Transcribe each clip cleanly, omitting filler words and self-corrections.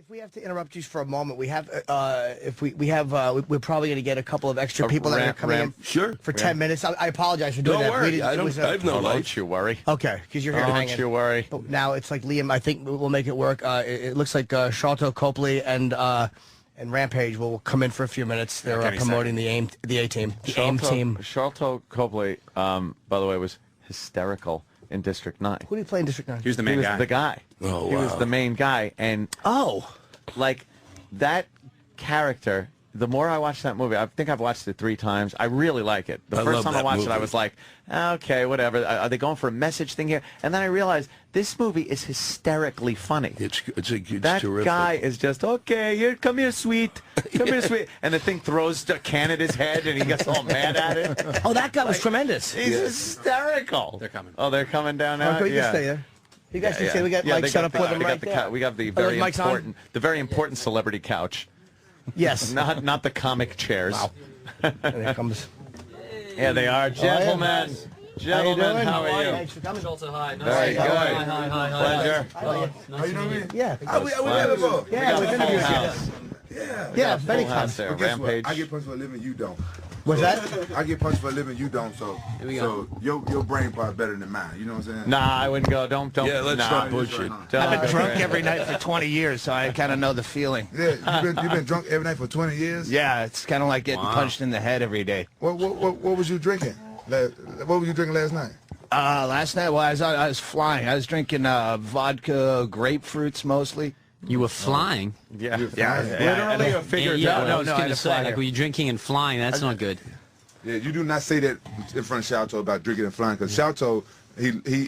If we have to interrupt you for a moment, we have we're probably going to get a couple of extra people that are coming in for 10 minutes. I apologize for doing that. Don't worry, I have no life. Don't you worry. Okay, because you're here hanging. Don't you worry. But now it's like Liam. I think we'll make it work. It looks like Sharlto, Copley, and Rampage will come in for a few minutes. They're promoting the A-Team. The AIM team. Sharlto Copley, by the way, was hysterical in District 9. Who did he play in District 9? He was the main guy. He was the guy. Oh, He was the main guy. And, like, that character, the more I watch that movie, I think I've watched it 3 times. I really like it. The first time I watched it, I was like, okay, whatever. Are they going for a message thing here? And then I realized this movie is hysterically funny. It's that terrific. guy is just, okay, here, come here, sweet. Come here, sweet. And the thing throws a can at his head, and he gets all mad at it. Oh, that guy was tremendous. He's hysterical. They're coming. Oh, they're coming down now? Okay, you can stay there. You guys can stay. We got Mike set up with them right there. We got the very important celebrity couch. Yes. Not the comic chairs. Wow. There comes. Yeah, they are. Gentlemen. Gentlemen, how are you? Thanks for coming. Hi. Very good. Hi. Pleasure. How you know me? Yeah. We never go. Yeah, we've Full interviewed house. Yeah, Full many house times. there. Well, guess what? Rampage. I get punched for a living, you don't. What's that? I get punched for a living, you don't. So your brain probably better than mine. You know what I'm saying? Nah, I wouldn't go. Don't. Yeah, let's stop pushing. I've I've been drunk every night for 20 years, so I kind of know the feeling. Yeah, you've been drunk every night for 20 years? Yeah, it's kind of like getting punched in the head every day. What was you drinking? What were you drinking last night? Last night, well, I was flying. I was drinking vodka, grapefruits mostly. You were flying? Yeah. Literally or figuratively? Yeah, No, I was I going had to to say, fly like, here. were you drinking and flying? That's not good. Yeah, you do not say that in front of Sharlto about drinking and flying, because Sharlto,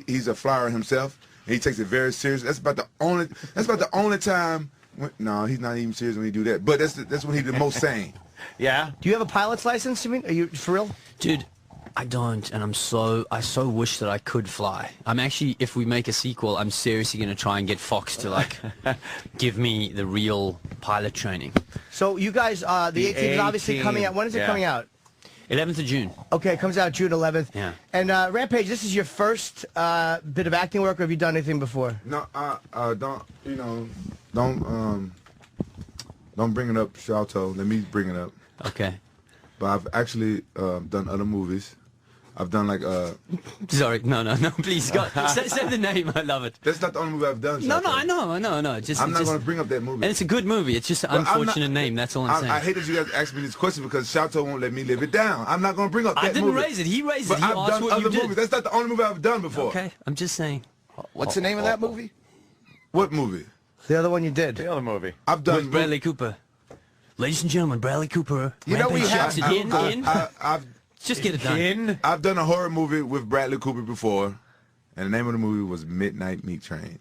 he's a flyer himself, and he takes it very serious. That's about the only time. No, he's not even serious when he do that. But that's when he's the most sane. Yeah. Do you have a pilot's license? You mean? Are you for real? Dude, I don't, and I so wish that I could fly. I'm actually, if we make a sequel, I'm seriously going to try and get Fox to, like, give me the real pilot training. So you guys, the A-Team is obviously coming out. When is it coming out? 11th of June. Okay, it comes out June 11th. Yeah. And Rampage, this is your first bit of acting work, or have you done anything before? No, don't bring it up, Sharlto. Let me bring it up. Okay. But I've actually done other movies. I've done like Sorry, no, please, God, say the name. I love it. that's not the only movie I've done. No, Sharlto. I know. Just, I'm not going to bring up that movie. And it's a good movie. It's just an unfortunate name. That's all I'm saying. I hate that you guys ask me this question because Sharlto won't let me live it down. I'm not going to bring up that movie. I didn't raise it. He raised But it. He I've asked done what other you did. movies. That's not the only movie I've done before. Okay, I'm just saying. What's the name of that movie? What movie? The other one you did. The other movie. I've done With Bradley Cooper. Ladies and gentlemen, Bradley Cooper. You know, we Rampage have- Jackson. Just get it done. I've done a horror movie with Bradley Cooper before, and the name of the movie was Midnight Meat Train.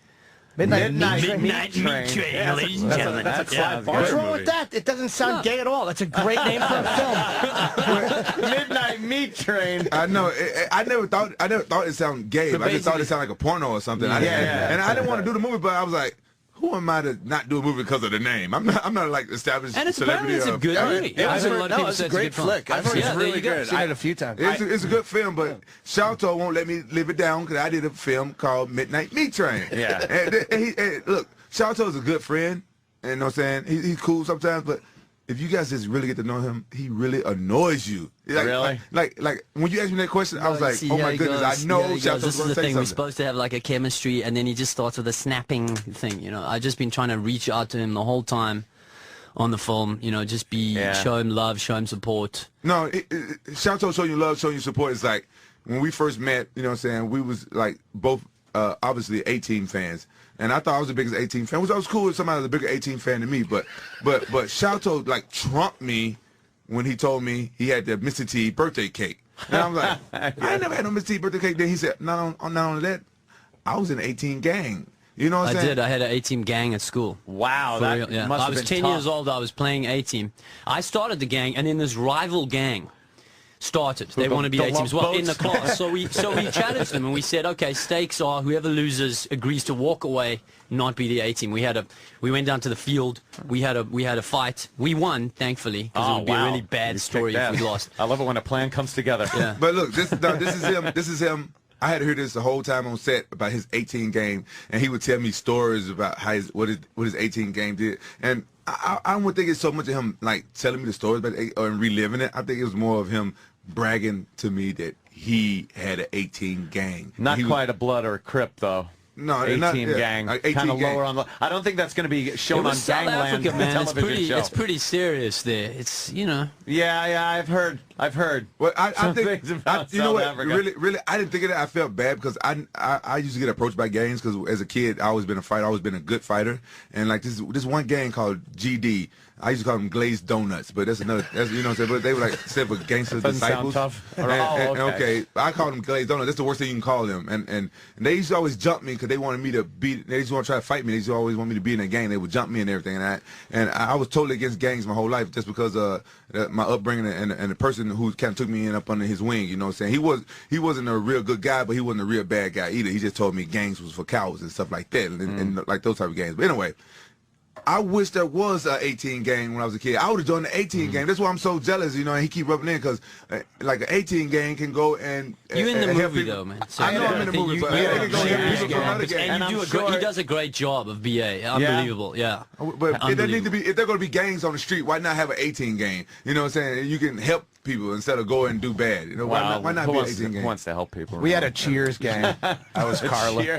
Midnight Meat Train, ladies and gentlemen. That's a Clive What's Barker wrong movie. with that? It doesn't sound gay at all. That's a great name for a film. Midnight Meat Train. I know. I never thought it sounded gay. So I just thought it basically- sounded like a porno or something. And I didn't want to do the movie, but I was like, who am I to not do a movie because of the name? I'm not like established And it's celebrity. apparently it's a good movie. Yeah, I've heard a lot of people it's say a it's great good film. flick. I've heard Yeah, it's there really you go. good. I've seen it a few times. It's a good film, but Sharlto won't let me live it down because I did a film called Midnight Meat Train. Yeah. And look, Sharlto's a good friend, and you know what I'm saying? He's cool sometimes, but if you guys just really get to know him, he really annoys you. Like, Really? Like when you asked me that question, I was like, See, oh here my he goodness, goes. I know Here he goes. Sharlto's This is going the to say thing. We're something. supposed to have like a chemistry, and then he just starts with a snapping thing. You know, I've just been trying to reach out to him the whole time on the film. You know, just show him love, show him support. No, Sharlto showing you love, showing you support is like when we first met. You know what I'm saying? We was like both obviously A-Team fans, and I thought I was the biggest A-Team fan. Which I was cool with somebody was a bigger A-Team fan than me, but Sharlto like trumped me when he told me he had the Mr. T birthday cake, and I was like, I ain't never had no Mr. T birthday cake. Then he said, not only that, I was in the 18 gang. You know what I'm I saying? did. I had an A-Team gang at school. Wow, For that real, yeah. must I have was been 10 tough. years old. I was playing A-Team. I started the gang, and then this rival gang started. They want to be the A-Team as well love in the boats? class. So we challenged them, and we said, okay, stakes are whoever loses agrees to walk away, not be the A-Team. We went down to the field. We had a fight. We won, thankfully, because it would be a really bad story if we lost. I love it when a plan comes together. Yeah. But look, this is him. This is him I had to hear this the whole time on set about his 18 game, and he would tell me stories about how what his 18 game did. And I don't think it's so much of him like telling me the stories about it or reliving it. I think it was more of him bragging to me that he had an 18 gang. Not quite a Blood or a Crip though. No, 18 gang, kind of lower on the. I don't think that's going to be shown on Gangland television show. It's pretty serious there. It's Yeah, I've heard. Well, I think about you know what? Africa. Really, I didn't think of that. I felt bad because I used to get approached by gangs because as a kid I always been a fighter, I always been a good fighter, and like this one gang called GD. I used to call them glazed donuts, but that's another. That's, you know what I'm saying. But they were like said for gangster disciples. Sound tough. Okay, I call them glazed donuts. That's the worst thing you can call them. And they used to always jump me because they wanted me to beat. They used to want to try to fight me. They used to always want me to be in a gang. They would jump me and everything. And I was totally against gangs my whole life just because my upbringing and the person who kind of took me in up under his wing. You know what I'm saying? He wasn't a real good guy, but he wasn't a real bad guy either. He just told me gangs was for cowards and stuff like that, and like those type of gangs. But anyway. I wish there was an 18 gang when I was a kid. I would have joined the 18 gang. That's why I'm so jealous, you know, and he keep rubbing in because like an 18 gang can go and you in the help movie people. though, man. So I know I'm in the movie, but they can go help people from another gang. And he does a great job of BA. Unbelievable, yeah. But if there need to be, if they're going to be gangs on the street, why not have an 18 gang? You know what I'm saying? You can help people instead of go and do bad. You know, why not be an 18 gang? Who wants to help people? We had a Cheers gang. I was Carla. You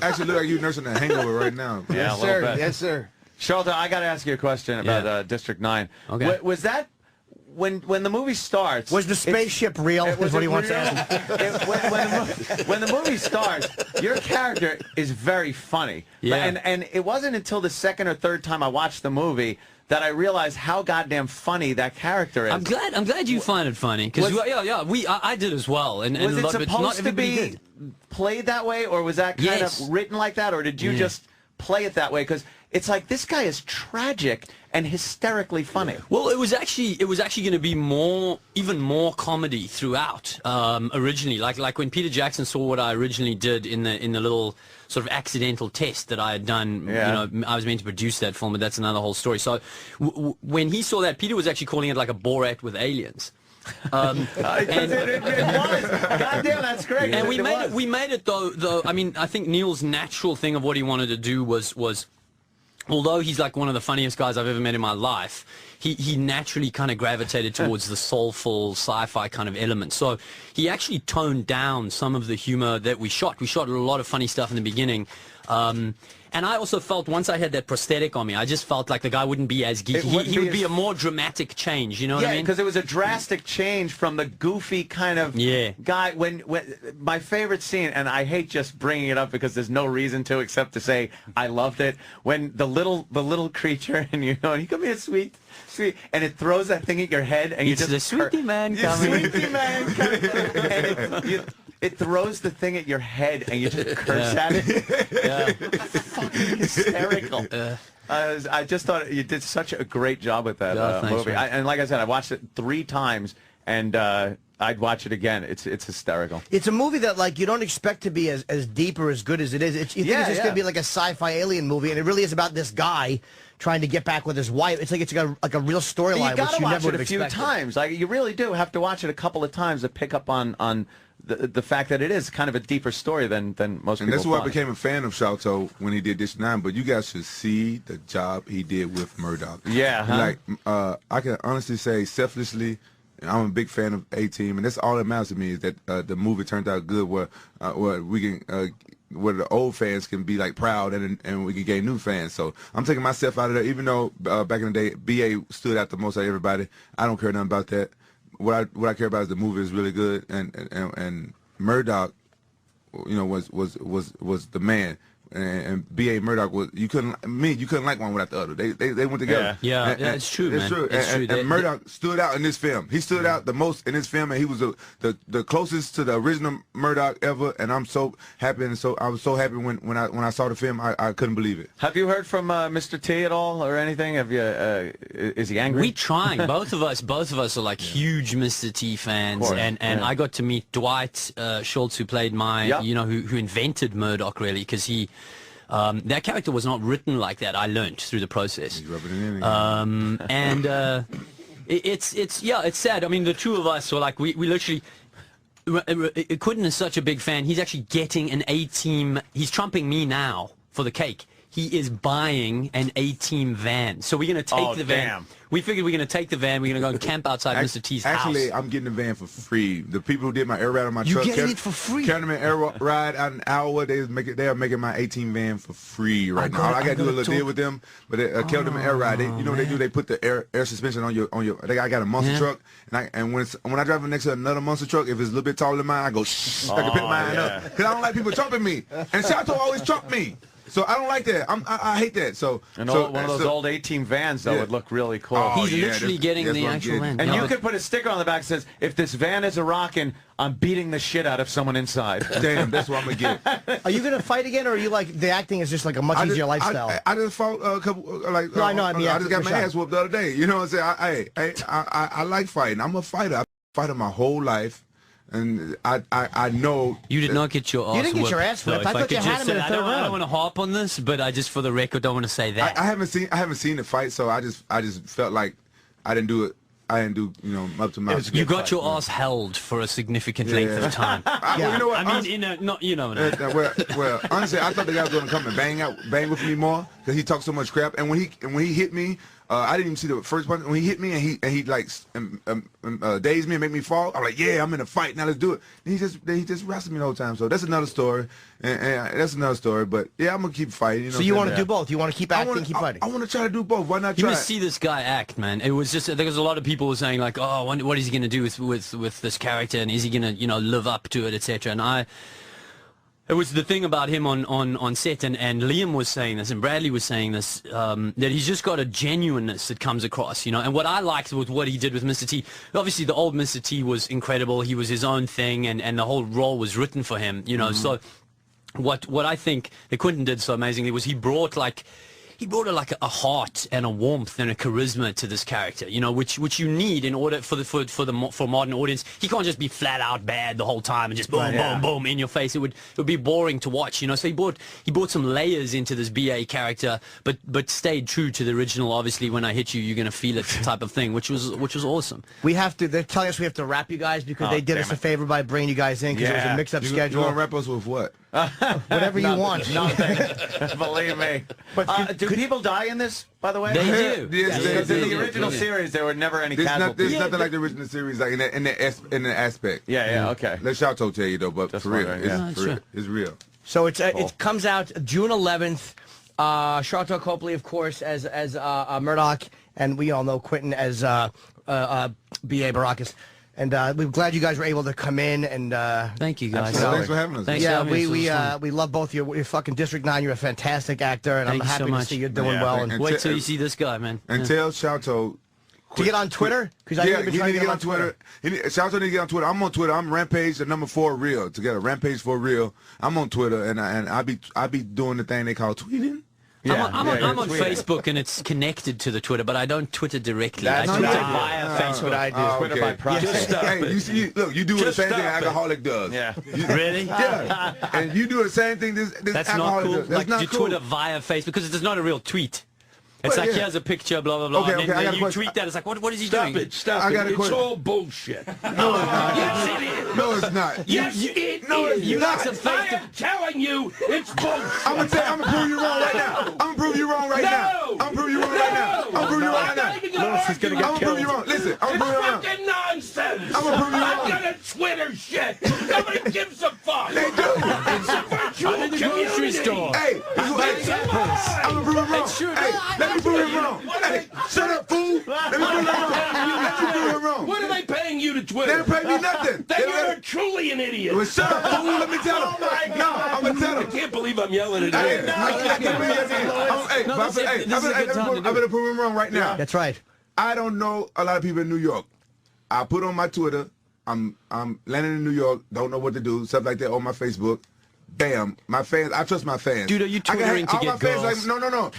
actually look like you're nursing a hangover right now. Yeah, a little bit. Yes, sir. Sharlto, I got to ask you a question about District 9. Okay. Was that when the movie starts? Was the spaceship real? Is what he wants to ask. When the movie starts, your character is very funny. Yeah. And it wasn't until the second or third time I watched the movie that I realized how goddamn funny that character is. I'm glad you find it funny because I did as well. And was it not supposed to everybody be did. played that way, or was that kind of written like that, or did you just play it that way? Because it's like this guy is tragic and hysterically funny. Well, it was actually going to be even more comedy throughout. Originally, like when Peter Jackson saw what I originally did in the little sort of accidental test that I had done. Yeah. You know, I was meant to produce that film, but that's another whole story. So when he saw that, Peter was actually calling it like a Borat with aliens. It was. Goddamn, that's great. And we made it though. I mean, I think Neil's natural thing of what he wanted to do was although he's like one of the funniest guys I've ever met in my life, he naturally kind of gravitated towards the soulful sci-fi kind of element. So he actually toned down some of the humor that we shot. We shot a lot of funny stuff in the beginning. And I also felt once I had that prosthetic on me, I just felt like the guy wouldn't be as geeky. He would be a more dramatic change, you know what I mean? Yeah, because it was a drastic change from the goofy kind of guy. When my favorite scene, and I hate just bringing it up because there's no reason to except to say I loved it, when the little creature, and you know, he could be a sweet, and it throws that thing at your head, and you just the sweetie man coming. Sweetie man coming. And it throws the thing at your head, and you just curse at it. Yeah. Fucking hysterical. I just thought you did such a great job with that movie. And like I said, I watched it 3 times, and I'd watch it again. It's hysterical. It's a movie that like you don't expect to be as deep or as good as it is. You think it's just going to be like a sci-fi alien movie, and it really is about this guy trying to get back with his wife. It's like like a real storyline, which you never would have expected. You got to watch it a few times. Like you really do have to watch it a couple of times to pick up on the fact that it is kind of a deeper story than most people. And that's why I find. became a fan of Sharlto when he did District 9. But you guys should see the job he did with Murdoch. Yeah, like I can honestly say, selflessly, I'm a big fan of A-Team, and that's all that matters to me is that the movie turned out good, where we can. Where the old fans can be like proud and we can gain new fans. So I'm taking myself out of there. Even though back in the day, BA stood out the most out of everybody, I don't care nothing about that. What I care about is the movie is really good, and Murdoch, you know, was the man. And B.A. Murdoch was you couldn't like one without the other. They went together. Yeah, it's true, man. It's true. It's true. And Murdoch stood out in this film. He stood out the most in this film, and he was the closest to the original Murdoch ever. And I'm so happy, and I was so happy when I saw the film. I couldn't believe it. Have you heard from Mr. T at all or anything? Have you? Is he angry? We trying. Both of us are like huge Mr. T fans, and I got to meet Dwight Schultz, who played who invented Murdoch really, because he. That character was not written like that. I learned through the process. He's rubbing it in. And it's sad. I mean, the two of us were like we literally. Quentin is such a big fan. He's actually getting an A-team. He's trumping me now for the cake. He is buying an A-team van. So we're going to take the van. Damn. We figured we're going to take the van. We're going to go and camp outside Mr. T's house. Actually, I'm getting the van for free. The people who did my air ride on my truck. You're getting it for free? Carrying me air ride out an hour. They are making my 18 van for free right now. I got to do a little deal with them. But they kept them air ride. They put the air suspension on your. I got a monster truck. And when I drive next to another monster truck, if it's a little bit taller than mine, I go shh. I can pick mine up. Because I don't like people trumping me. And Sharlto always trump me. So I don't like that. I hate that. So one of those old 18 vans though would look really cool. Oh, He's literally getting the actual van. And you could put a sticker on the back that says, "If this van is a rockin', I'm beating the shit out of someone inside." Damn, that's what I'm gonna get. Are you gonna fight again, or are you like the acting is just like a much easier lifestyle? I just fought a couple No, I know. I mean, I just got my ass whooped the other day. You know what I'm saying? I like fighting. I'm a fighter. I've fighted my whole life. And I know you did not get your ass. You didn't get your ass whipped. I thought you had him in the third round. I don't want to harp on this, but I just, for the record, don't want to say that. I haven't seen the fight, so I just felt like I didn't do it. I didn't do up to my. You got your ass held for a significant length of time. Well, you know what? I mean, not you know. Well, honestly, I thought the guy was going to come and bang with me more because he talked so much crap. And when he hit me, I didn't even see the first punch. When he hit me and he like dazed me and made me fall, I'm like, yeah, I'm in a fight now. Let's do it. And he just wrestled me the whole time. So that's another story. And that's another story. But yeah, I'm gonna keep fighting. You know so you want to do both? You want to keep acting, keep fighting? I want to try to do both. Why not try? You must see this guy act, man. It was just there was a lot of people were saying like, oh, what is he gonna do with this character, and is he gonna live up to it, etc. And it was the thing about him on set, and Liam was saying this, and Bradley was saying this, that he's just got a genuineness that comes across, And what I liked with what he did with Mr. T, obviously the old Mr. T was incredible. He was his own thing, and the whole role was written for him, So what I think that Quentin did so amazingly was he brought a heart and a warmth and a charisma to this character, which you need in order for a modern audience. He can't just be flat out bad the whole time and just boom, boom, boom in your face. It would be boring to watch, So he brought some layers into this BA character, but stayed true to the original. Obviously, when I hit you, you're gonna feel it type of thing, which was awesome. We have to. They're telling us we have to wrap you guys because they did us a favor by bringing you guys in because it was a mix-up schedule. You want to wrap us with what? Whatever you want. Nothing. Believe me. But do people die in this, by the way? They do. Because in the original series, there were never any casualties. There's nothing like the original series, like in the aspect. Yeah, okay. Let Sharlto tell you though, but Just for real, wondering, it's real. So it comes out June 11th. Sharlto Copley, of course, as Murdoch, and we all know Quentin as B.A. Baracus. And we're glad you guys were able to come in and thank you guys. Thanks for having us. We love both of you. You're fucking District 9. You're a fantastic actor, and I'm happy to see you're doing well. And wait till you see this guy, man. And tell Sharlto to get on Twitter because he need to get on Twitter. Sharlto need to get on Twitter. I'm on Twitter. I'm Rampage the number 4 real together. Rampage 4 real. I'm on Twitter, and I be doing the thing they call tweeting. Yeah, I'm on Facebook, and it's connected to the Twitter, but I don't Twitter directly. I Twitter via Facebook. That's what I do. Twitter by proxy. Hey, look, you do the same thing an alcoholic does. Yeah. Really? Yeah. And you do the same thing this That's alcoholic not cool. does. That's like not you cool. Twitter via Facebook because it is not a real tweet. It's like, here's a picture, blah, blah, blah. Okay, and then you question. tweet that. It's like, what is he doing? Stop I got it. a question. It's all bullshit. No, it's not. Yes, it is. No, it's not. Yes, it is. You like some I fake. am telling you, it's bullshit. I'm gonna prove you wrong right now. I'm gonna prove you wrong right now. I'm gonna prove you wrong right now. I'm gonna prove you wrong right now. I'm gonna prove you wrong. Listen, I'm gonna prove you wrong. It's fucking nonsense. I'm gonna prove you wrong. I'm gonna Twitter shit. Nobody gives a fuck. They do. It's a virtual I'm in the grocery store. Hey, I'm gonna prove it wrong. Hey, let me prove it wrong. Hey, shut up, fool. Let me prove it wrong. Let me prove it wrong. What are they paying you to They Twitter? don't pay me nothing. Then you're truly an idiot. Well, shut up, fool. Let me tell them. No, I'm gonna tell I them. can't believe I'm yelling at Hey, you. I can't believe I'm gonna prove him wrong right now. That's right. I don't know a lot of people in New York. I put on my Twitter, I'm landing in New York, don't know what to do, stuff like that on my Facebook. Bam, my fans, I trust my fans. Dude, are you Twittering to all get my fans girls? like, no,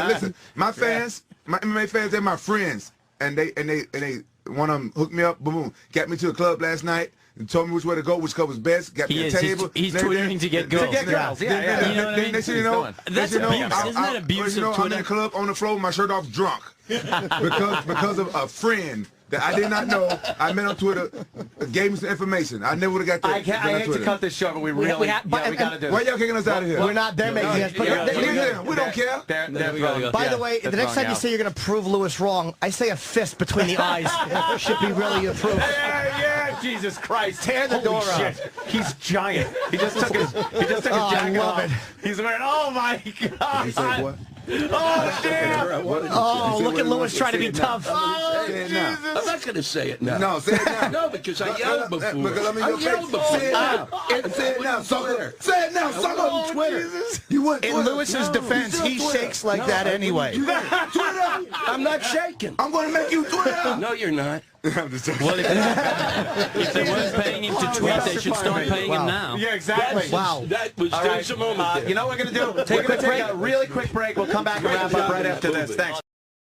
listen. My fans, my MMA fans, they're my friends. And they one of them hooked me up, boom, got me to a club last night. And told me which way to go, which club was best. Got me a table. He's Twittering to get girls. To get girls, yeah. You know what I mean? They should know. That's abuse. Isn't that abuse of I'm in Twitter? the club on the floor with my shirt off, drunk, because of a friend that I did not know. I met on Twitter, gave me some information. I never would have got that. I hate to cut this short, but we really we got to do this. Why y'all kicking us out of here? We're not there making us. We don't care. By the way, the next time you say you're going to prove Lewis wrong, I say a fist between the eyes should be really approved. Yeah, Jesus Christ. Tear the door out. He's giant. He just took his jacket off. He's wearing, oh my God. He said what? Oh, damn. Oh, look at Lewis trying to be tough. Oh, Jesus. I'm not going to say it now. No, say it now. No, because I yelled before. I yelled before. Say it now. Say it now, sucker. Say it now, sucker. On Twitter. You went In Lewis's defense, he shakes like that anyway. You got Twitter. I'm not shaking. I'm going to make you Twitter. No, you're not. I'm just joking. Well, if they weren't paying him to tweet, they should start paying him now. Yeah, exactly. That was just a moment there. You know what we're going to do? Take a really quick break. We'll come back and wrap up right after this. Thanks.